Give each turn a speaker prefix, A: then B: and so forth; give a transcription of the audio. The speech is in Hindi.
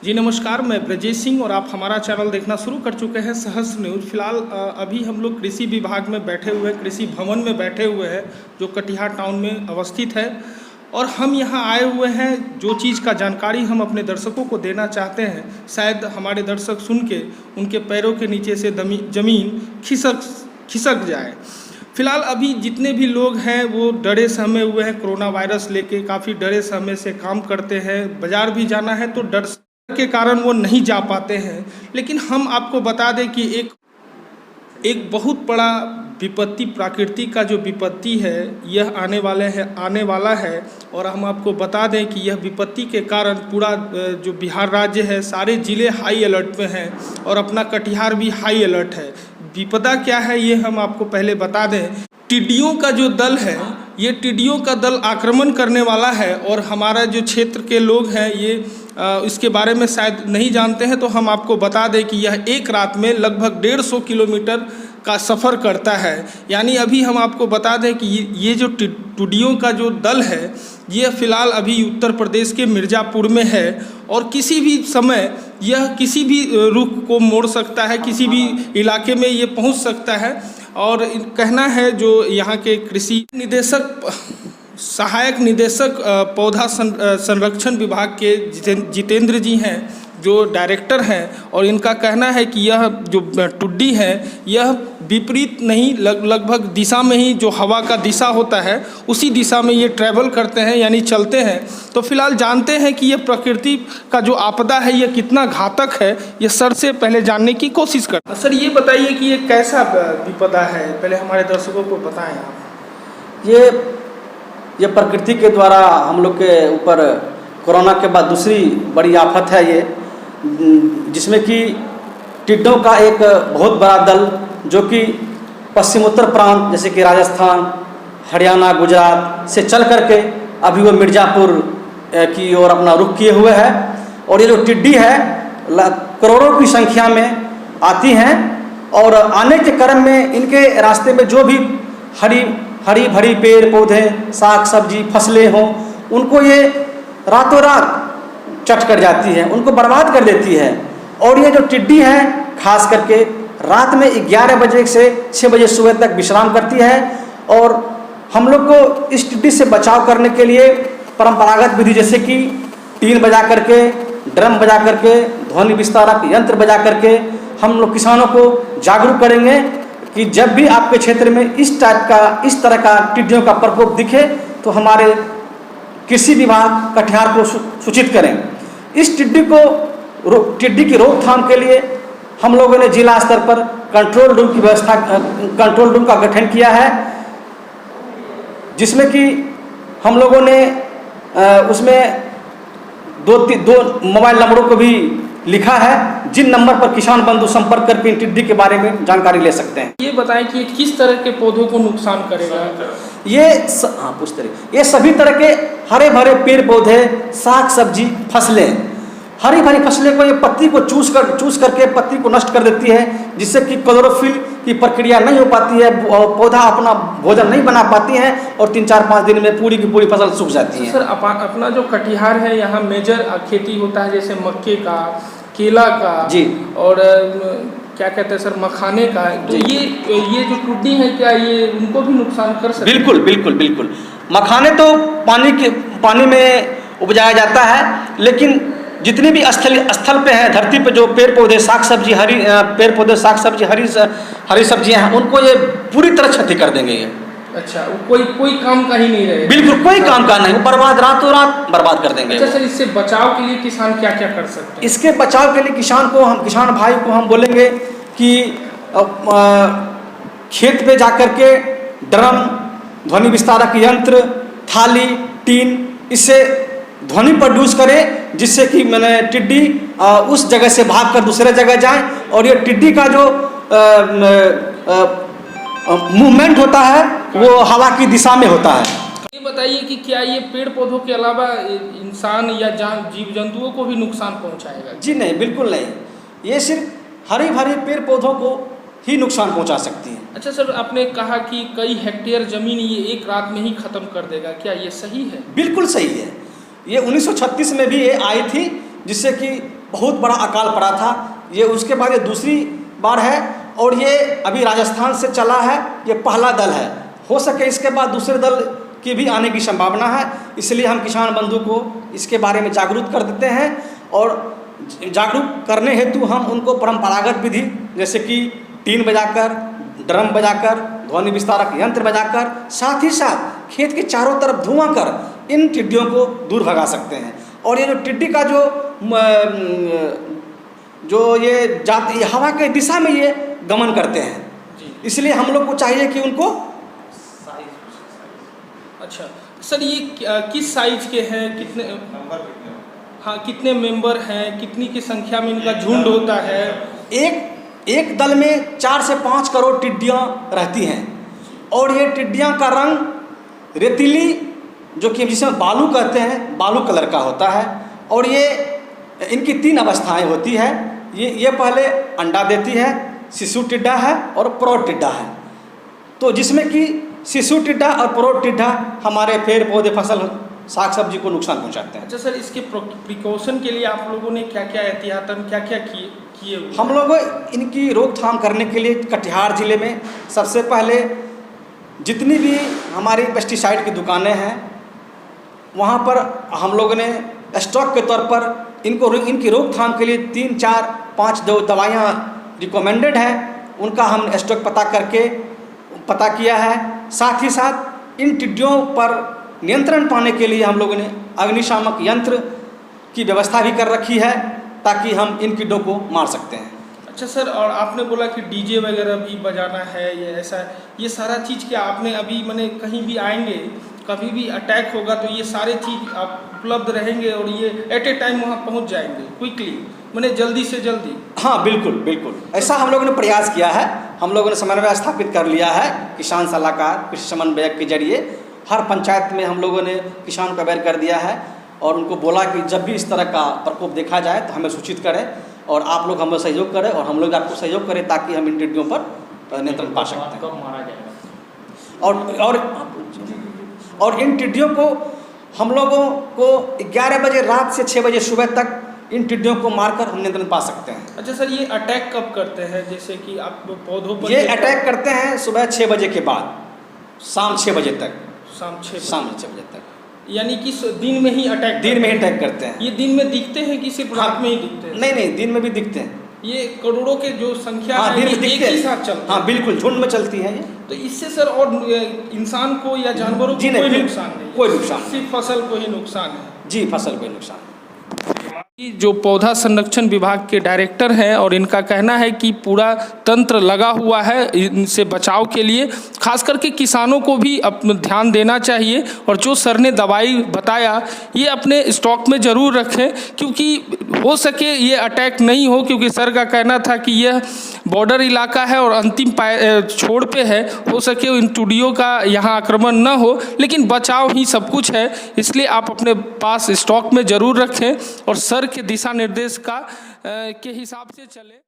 A: जी नमस्कार, मैं ब्रजेश सिंह और आप हमारा चैनल देखना शुरू कर चुके हैं सहस्त्र न्यूज़। फिलहाल अभी हम लोग कृषि विभाग में बैठे हुए हैं, कृषि भवन में बैठे हुए हैं जो कटिहार टाउन में अवस्थित है। और हम यहाँ आए हुए हैं, जो चीज़ का जानकारी हम अपने दर्शकों को देना चाहते हैं, शायद हमारे दर्शक सुन के उनके पैरों के नीचे से ज़मीन खिसक जाए। फिलहाल अभी जितने भी लोग हैं वो डरे सहमे हुए हैं, कोरोना वायरस लेके काफ़ी डरे सहमे से काम करते हैं। बाज़ार भी जाना है तो डर के कारण वो नहीं जा पाते हैं। लेकिन हम आपको बता दें कि एक बहुत बड़ा विपत्ति, प्रकृति का जो विपत्ति है यह आने वाला है। और हम आपको बता दें कि यह विपत्ति के कारण पूरा जो बिहार राज्य है, सारे ज़िले हाई अलर्ट पे हैं और अपना कटिहार भी हाई अलर्ट है। विपदा क्या है ये हम आपको पहले बता दें। टिड्डियों का जो दल है, ये टिड्डियों का दल आक्रमण करने वाला है। और हमारा जो क्षेत्र के लोग हैं ये इसके बारे में शायद नहीं जानते हैं, तो हम आपको बता दें कि यह एक रात में लगभग 150 किलोमीटर का सफ़र करता है। यानी अभी हम आपको बता दें कि ये जो टिड्डियों का जो दल है ये फ़िलहाल अभी उत्तर प्रदेश के मिर्ज़ापुर में है और किसी भी समय यह किसी भी रुख को मोड़ सकता है, किसी भी इलाके में ये पहुंच सकता है। और कहना है जो यहाँ के कृषि निदेशक, सहायक निदेशक पौधा संरक्षण विभाग के जितेंद्र जी हैं, जो डायरेक्टर हैं, और इनका कहना है कि यह जो टिड्डी है यह विपरीत नहीं, लगभग दिशा में ही, जो हवा का दिशा होता है उसी दिशा में ये ट्रैवल करते हैं, यानी चलते हैं। तो फिलहाल जानते हैं कि ये प्रकृति का जो आपदा है ये कितना घातक है, ये सर से पहले जानने की कोशिश करते हैं। सर ये बताइए कि ये कैसा विपदा है, पहले हमारे दर्शकों को बताएं आप।
B: ये प्रकृति के द्वारा हम लोग के ऊपर कोरोना के बाद दूसरी बड़ी आफत है ये, जिसमें कि टिड्डों का एक बहुत बड़ा दल जो कि पश्चिमोत्तर प्रांत जैसे कि राजस्थान, हरियाणा, गुजरात से चल करके अभी वो मिर्ज़ापुर की ओर अपना रुख किए हुए है। और ये जो टिड्डी है करोड़ों की संख्या में आती हैं और आने के क्रम में इनके रास्ते में जो भी हरी भरी पेड़ पौधे, साग सब्जी, फसलें हों, उनको ये रातों रात चट कर जाती है, उनको बर्बाद कर देती है। और ये जो टिड्डी है खास करके रात में 11 बजे से 6 बजे सुबह तक विश्राम करती है। और हम लोग को इस टिड्डी से बचाव करने के लिए परंपरागत विधि जैसे कि टीन बजा करके, ड्रम बजा करके, ध्वनि विस्तारक यंत्र बजा करके हम लोग किसानों को जागरूक करेंगे कि जब भी आपके क्षेत्र में इस तरह का टिड्डियों का प्रकोप दिखे तो हमारे कृषि विभाग कटिहार को सूचित करें। इस टिड्डी की रोकथाम के लिए हम लोगों ने जिला स्तर पर कंट्रोल रूम का गठन किया है, जिसमें कि हम लोगों ने उसमें दो मोबाइल नंबरों को भी लिखा है, जिन नंबर पर किसान बंधु संपर्क करके इन टिड्डी के बारे में जानकारी ले सकते हैं।
A: ये बताएं कि किस तरह के पौधों को नुकसान करेगा?
B: ये सभी तरह के हरे भरे पेड़ पौधे, साग सब्जी, फसलें, हरी भरी फसलें को ये पत्ती को चूस करके पत्ती को नष्ट कर देती है, जिससे कि क्लोरोफिल की प्रक्रिया नहीं हो पाती है, पौधा अपना भोजन नहीं बना पाती है और 3-4-5 दिन में पूरी की पूरी फसल सूख जाती है।
A: सर अपना जो कटिहार है यहाँ मेजर खेती होता है, जैसे मक्के का, केला का
B: जी, और
A: क्या कहते हैं सर, मखाने का। तो ये जो टिड्डी है क्या ये उनको भी नुकसान कर सकते हैं?
B: बिल्कुल। मखाने तो पानी में उपजाया जाता है, लेकिन जितनी भी स्थल पे है, धरती पे जो पेड़ पौधे साग सब्जी हरी सब्जियां हैं, उनको ये पूरी तरह क्षति कर देंगे ये।
A: अच्छा, कोई काम का ही नहीं रहेगा?
B: बिल्कुल कोई काम का नहीं, बर्बाद, रातों रात बर्बाद कर देंगे।
A: अच्छा सर, इससे बचाव के लिए किसान क्या क्या कर सकते हैं?
B: इसके बचाव के लिए किसान भाई को हम बोलेंगे कि खेत पे जाकर के ड्रम, ध्वनि विस्तारक यंत्र, थाली, टीन, इससे ध्वनि प्रोड्यूस करें, जिससे कि टिड्डी उस जगह से भागकर दूसरे जगह जाए और ये टिड्डी का जो मूवमेंट होता है वो हवा की दिशा में होता है।
A: ये बताइए कि क्या ये पेड़ पौधों के अलावा इंसान या जीव जंतुओं को भी नुकसान पहुंचाएगा?
B: जी नहीं, बिल्कुल नहीं, ये सिर्फ हरी भरी पेड़ पौधों को ही नुकसान पहुंचा सकती है।
A: अच्छा सर, आपने कहा कि कई हेक्टेयर जमीन ये एक रात में ही खत्म कर देगा, क्या ये सही है?
B: बिल्कुल सही है। ये 1936 में भी ये आई थी, जिससे कि बहुत बड़ा अकाल पड़ा था। ये उसके बाद ये दूसरी बार है और ये अभी राजस्थान से चला है, ये पहला दल है। हो सके इसके बाद दूसरे दल की भी आने की संभावना है, इसलिए हम किसान बंधु को इसके बारे में जागरूक कर देते हैं। और जागरूक करने हेतु हम उनको परंपरागत विधि जैसे कि टीन बजाकर, ड्रम बजाकर, ध्वनि विस्तारक यंत्र बजाकर, साथ ही साथ खेत के चारों तरफ धुआं कर इन टिड्डियों को दूर भगा सकते हैं। और ये जो टिड्डी का जो ये जाती हवा के दिशा में ये गमन करते हैं, इसलिए हम लोग को चाहिए कि उनको
A: अच्छा सर, ये किस साइज के हैं, कितने हाँ कितने मेंबर हैं, कितनी की संख्या में इनका झुंड होता है?
B: एक दल में 4 से 5 करोड़ टिड्डियाँ रहती हैं और ये टिड्डियाँ का रंग रेतीली, जो कि जिसे बालू कहते हैं, बालू कलर का होता है। और ये इनकी 3 अवस्थाएं होती है। ये पहले अंडा देती है, शिशु टिड्डा है और प्रौढ़ टिड्डा है। तो जिसमें कि शिशु टिड्डा और प्रौढ़ टिड्डा हमारे पेड़ पौधे, फसल, साग सब्जी को नुकसान पहुंचाते हैं।
A: अच्छा सर, इसके प्रिकॉशन के लिए आप लोगों ने क्या क्या एहतियातन क्या क्या किए हुए?
B: हम लोग इनकी रोकथाम करने के लिए कटिहार ज़िले में सबसे पहले जितनी भी हमारी पेस्टिसाइड की दुकानें हैं वहाँ पर हम लोगों ने स्टॉक के तौर पर इनकी रोकथाम के लिए 3, 4, 5 जो दवाइयाँ रिकमेंडेड है उनका हम स्टॉक पता किया है। साथ ही साथ इन टिड्डियों पर नियंत्रण पाने के लिए हम लोगों ने अग्निशामक यंत्र की व्यवस्था भी कर रखी है ताकि हम इन टिड्डों को मार सकते हैं।
A: अच्छा सर, और आपने बोला कि डीजे वगैरह भी बजाना है, ये सारा चीज़ क्या आपने अभी मैंने कहीं भी आएंगे, कभी भी अटैक होगा तो ये सारे चीज़ आप उपलब्ध रहेंगे और ये एट ए टाइम वहाँ पहुँच जाएंगे क्विकली, मैंने जल्दी से जल्दी?
B: हाँ बिल्कुल, ऐसा हम लोगों ने प्रयास किया है। हम लोगों ने समन्वय स्थापित कर लिया है किसान सलाहकार कृषि समन्वयक के जरिए। हर पंचायत में हम लोगों ने किसान को अवेयर कर दिया है और उनको बोला कि जब भी इस तरह का प्रकोप देखा जाए तो हमें सूचित करें और आप लोग हमें सहयोग करें और हम लोग आपको सहयोग करें ताकि हम इन टिड्डियों पर नियंत्रण पा सकते हैं।
A: कब मारा जाएगा?
B: और इन टिड्डियों को हम लोगों को 11 बजे रात से 6 बजे सुबह तक इन टिड्डियों को मारकर हम नियंत्रण पा सकते हैं।
A: अच्छा सर, ये अटैक कब करते हैं? जैसे कि आप पौधों पर
B: ये अटैक करते हैं सुबह 6 बजे के बाद शाम 6 बजे तक।
A: शाम 6
B: बजे तक,
A: यानी कि दिन में ही अटैक?
B: दिन में ही अटैक करते हैं।
A: ये दिन में दिखते हैं कि सिर्फ रात में ही दिखते हैं?
B: नहीं, दिन में भी दिखते हैं।
A: ये करोड़ों के जो संख्या है,
B: दिन में
A: एक ही साथ चलते हैं?
B: हाँ बिल्कुल, झुंड में चलती है ये।
A: तो इससे सर और इंसान को या जानवरों को कोई नुकसान नहीं?
B: कोई नुकसान,
A: सिर्फ फसल को ही नुकसान है?
B: जी, फसल को ही नुकसान।
A: जो पौधा संरक्षण विभाग के डायरेक्टर हैं और इनका कहना है कि पूरा तंत्र लगा हुआ है इनसे बचाव के लिए। खास करके किसानों को भी ध्यान देना चाहिए और जो सर ने दवाई बताया ये अपने स्टॉक में ज़रूर रखें, क्योंकि हो सके ये अटैक नहीं हो, क्योंकि सर का कहना था कि यह बॉर्डर इलाका है और अंतिम छोर पे है, हो सके इन टिड्डियों का यहाँ आक्रमण न हो, लेकिन बचाव ही सब कुछ है। इसलिए आप अपने पास स्टॉक में ज़रूर रखें और सर के दिशा निर्देश के हिसाब से चलें।